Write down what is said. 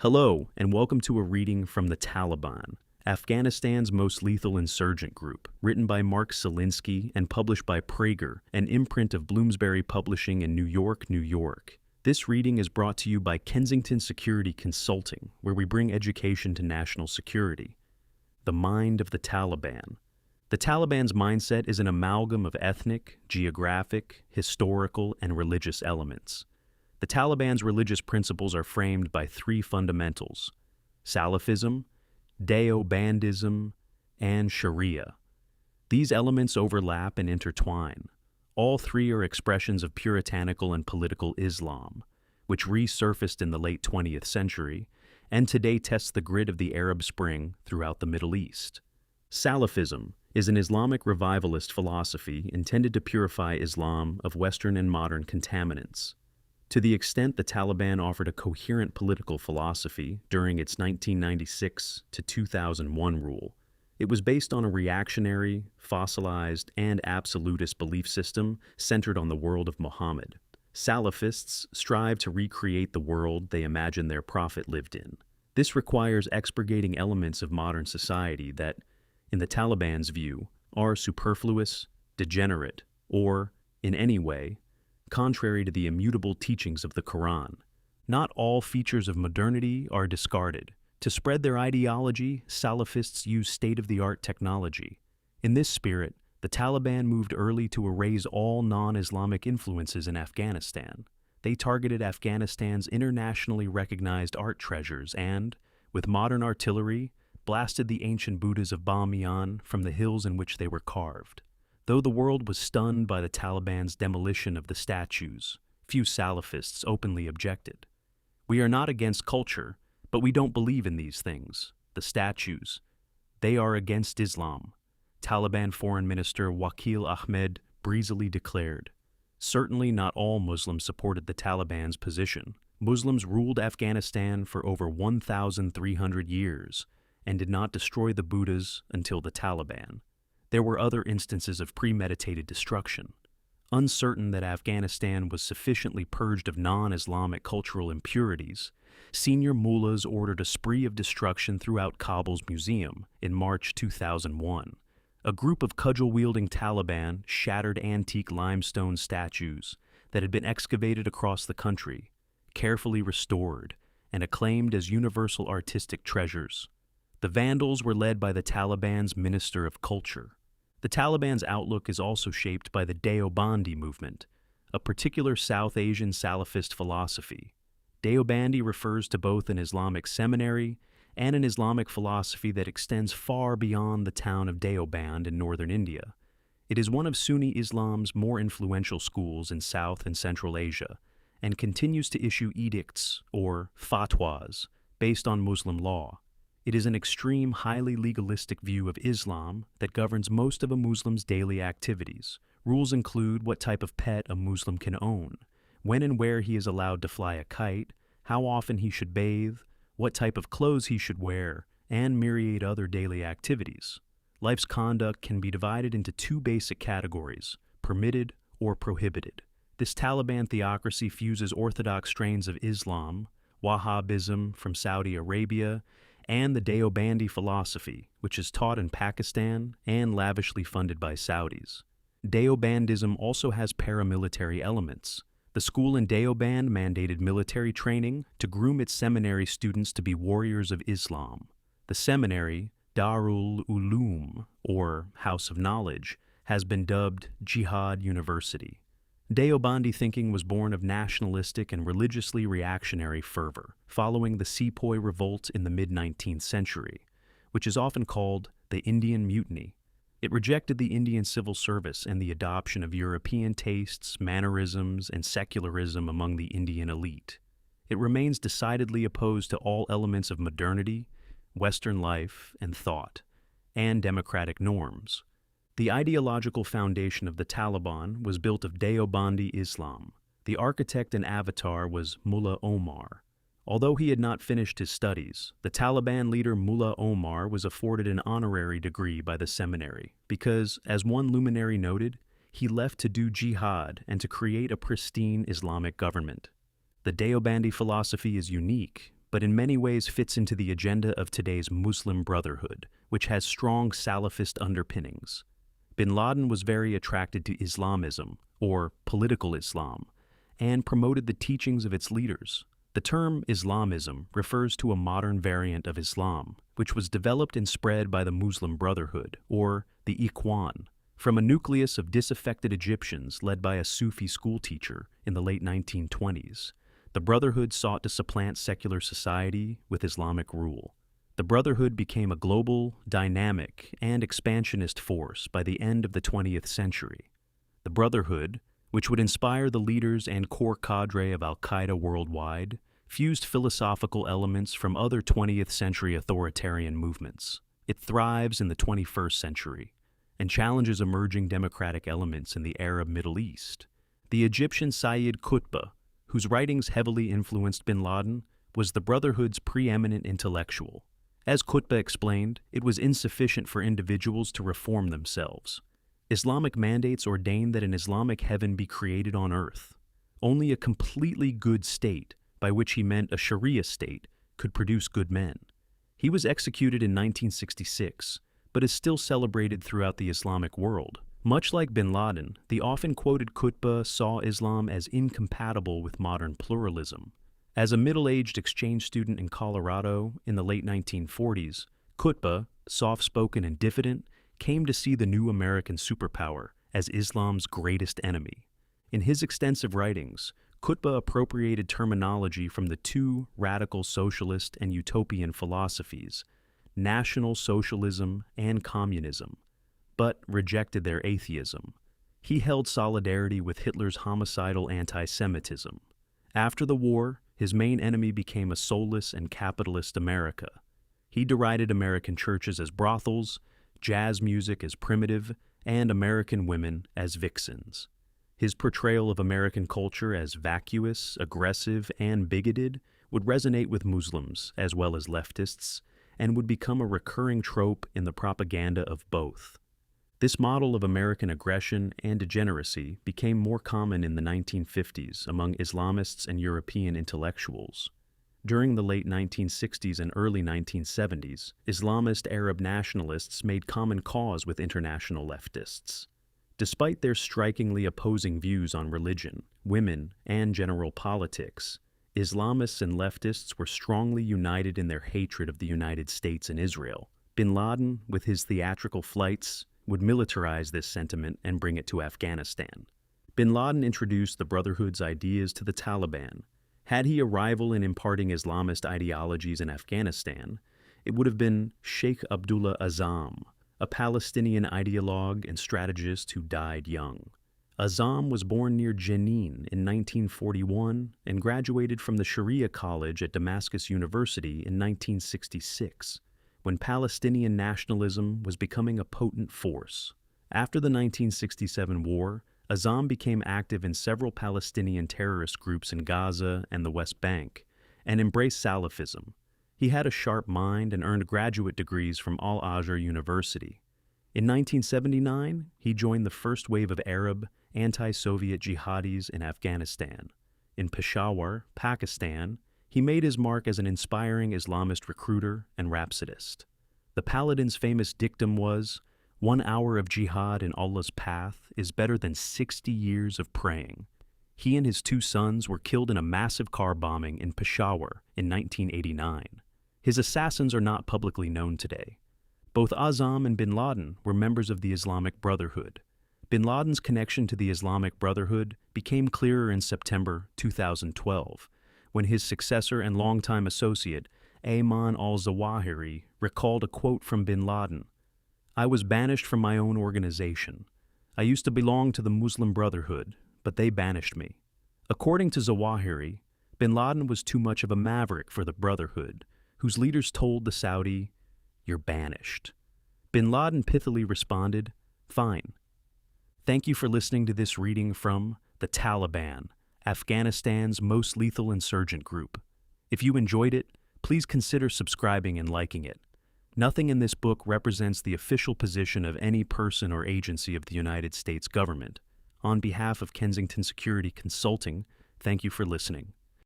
Hello, and welcome to a reading from the Taliban, Afghanistan's most lethal insurgent group, written by Mark Silinsky and published by Praeger, an imprint of Bloomsbury Publishing in New York, New York. This reading is brought to you by Kensington Security Consulting, where we bring education to national security. The mind of the Taliban. The Taliban's mindset is an amalgam of ethnic, geographic, historical, and religious elements. The Taliban's religious principles are framed by three fundamentals: Salafism, Deobandism, and Sharia. These elements overlap and intertwine. All three are expressions of puritanical and political Islam, which resurfaced in the late 20th century and today tests the grid of the Arab Spring throughout the Middle East. Salafism is an Islamic revivalist philosophy intended to purify Islam of Western and modern contaminants. To the extent the Taliban offered a coherent political philosophy during its 1996 to 2001 rule, it was based on a reactionary, fossilized, and absolutist belief system centered on the world of Muhammad. Salafists strive to recreate the world they imagine their prophet lived in. This requires expurgating elements of modern society that, in the Taliban's view, are superfluous, degenerate, or, in any way, contrary to the immutable teachings of the Quran. Not all features of modernity are discarded. To spread their ideology, Salafists use state-of-the-art technology. In this spirit, the Taliban moved early to erase all non-Islamic influences in Afghanistan. They targeted Afghanistan's internationally recognized art treasures and, with modern artillery, blasted the ancient Buddhas of Bamiyan from the hills in which they were carved. Though the world was stunned by the Taliban's demolition of the statues, few Salafists openly objected. "We are not against culture, but we don't believe in these things, the statues. They are against Islam," Taliban Foreign Minister Wakil Ahmed breezily declared. Certainly not all Muslims supported the Taliban's position. Muslims ruled Afghanistan for over 1,300 years and did not destroy the Buddhas until the Taliban. There were other instances of premeditated destruction. Uncertain that Afghanistan was sufficiently purged of non-Islamic cultural impurities, senior mullahs ordered a spree of destruction throughout Kabul's museum in March 2001. A group of cudgel-wielding Taliban shattered antique limestone statues that had been excavated across the country, carefully restored, and acclaimed as universal artistic treasures. The vandals were led by the Taliban's Minister of Culture. The Taliban's outlook is also shaped by the Deobandi movement, a particular South Asian Salafist philosophy. Deobandi refers to both an Islamic seminary and an Islamic philosophy that extends far beyond the town of Deoband in northern India. It is one of Sunni Islam's more influential schools in South and Central Asia, and continues to issue edicts, or fatwas, based on Muslim law. It is an extreme, highly legalistic view of Islam that governs most of a Muslim's daily activities. Rules include what type of pet a Muslim can own, when and where he is allowed to fly a kite, how often he should bathe, what type of clothes he should wear, and myriad other daily activities. Life's conduct can be divided into two basic categories: permitted or prohibited. This Taliban theocracy fuses orthodox strains of Islam, Wahhabism from Saudi Arabia, and the Deobandi philosophy, which is taught in Pakistan and lavishly funded by Saudis. Deobandism also has paramilitary elements. The school in Deoband mandated military training to groom its seminary students to be warriors of Islam. The seminary, Darul Uloom, or House of Knowledge, has been dubbed Jihad University. Deobandi thinking was born of nationalistic and religiously reactionary fervor, following the Sepoy Revolt in the mid-19th century, which is often called the Indian Mutiny. It rejected the Indian civil service and the adoption of European tastes, mannerisms, and secularism among the Indian elite. It remains decidedly opposed to all elements of modernity, Western life and thought, and democratic norms. The ideological foundation of the Taliban was built of Deobandi Islam. The architect and avatar was Mullah Omar. Although he had not finished his studies, the Taliban leader Mullah Omar was afforded an honorary degree by the seminary because, as one luminary noted, he left to do jihad and to create a pristine Islamic government. The Deobandi philosophy is unique, but in many ways fits into the agenda of today's Muslim Brotherhood, which has strong Salafist underpinnings. Bin Laden was very attracted to Islamism, or political Islam, and promoted the teachings of its leaders. The term Islamism refers to a modern variant of Islam, which was developed and spread by the Muslim Brotherhood, or the Ikhwan, from a nucleus of disaffected Egyptians led by a Sufi schoolteacher in the late 1920s. The Brotherhood sought to supplant secular society with Islamic rule. The Brotherhood became a global, dynamic, and expansionist force by the end of the 20th century. The Brotherhood, which would inspire the leaders and core cadre of al-Qaeda worldwide, fused philosophical elements from other 20th century authoritarian movements. It thrives in the 21st century and challenges emerging democratic elements in the Arab Middle East. The Egyptian Sayyid Qutb, whose writings heavily influenced bin Laden, was the Brotherhood's preeminent intellectual. As Qutb explained, it was insufficient for individuals to reform themselves. Islamic mandates ordained that an Islamic heaven be created on earth. Only a completely good state, by which he meant a Sharia state, could produce good men. He was executed in 1966, but is still celebrated throughout the Islamic world. Much like bin Laden, the often-quoted Qutb saw Islam as incompatible with modern pluralism. As a middle-aged exchange student in Colorado in the late 1940s, Qutb, soft-spoken and diffident, came to see the new American superpower as Islam's greatest enemy. In his extensive writings, Qutb appropriated terminology from the two radical socialist and utopian philosophies, National Socialism and Communism, but rejected their atheism. He held solidarity with Hitler's homicidal anti-Semitism. After the war, his main enemy became a soulless and capitalist America. He derided American churches as brothels, jazz music as primitive, and American women as vixens. His portrayal of American culture as vacuous, aggressive, and bigoted would resonate with Muslims as well as leftists, and would become a recurring trope in the propaganda of both. This model of American aggression and degeneracy became more common in the 1950s among Islamists and European intellectuals. During the late 1960s and early 1970s, Islamist Arab nationalists made common cause with international leftists. Despite their strikingly opposing views on religion, women, and general politics, Islamists and leftists were strongly united in their hatred of the United States and Israel. Bin Laden, with his theatrical flights, would militarize this sentiment and bring it to Afghanistan. Bin Laden introduced the Brotherhood's ideas to the Taliban. Had he a rival in imparting Islamist ideologies in Afghanistan, it would have been Sheikh Abdullah Azzam, a Palestinian ideologue and strategist who died young. Azzam was born near Jenin in 1941 and graduated from the Sharia College at Damascus University in 1966, when Palestinian nationalism was becoming a potent force. After the 1967 war, Azzam became active in several Palestinian terrorist groups in Gaza and the West Bank, and embraced Salafism. He had a sharp mind and earned graduate degrees from Al-Azhar University. In 1979, he joined the first wave of Arab, anti-Soviet jihadis in Afghanistan. In Peshawar, Pakistan, he made his mark as an inspiring Islamist recruiter and rhapsodist. The Paladin's famous dictum was, "1 hour of jihad in Allah's path is better than 60 years of praying." He and his 2 sons were killed in a massive car bombing in Peshawar in 1989. His assassins are not publicly known today. Both Azzam and bin Laden were members of the Islamic Brotherhood. Bin Laden's connection to the Islamic Brotherhood became clearer in September 2012, when his successor and longtime associate, Ayman al-Zawahiri, recalled a quote from bin Laden. "I was banished from my own organization. I used to belong to the Muslim Brotherhood, but they banished me." According to Zawahiri, bin Laden was too much of a maverick for the Brotherhood, whose leaders told the Saudi, "You're banished." Bin Laden pithily responded, "Fine." Thank you for listening to this reading from The Taliban, Afghanistan's most lethal insurgent group. If you enjoyed it, please consider subscribing and liking it. Nothing in this book represents the official position of any person or agency of the United States government. On behalf of Kensington Security Consulting, thank you for listening.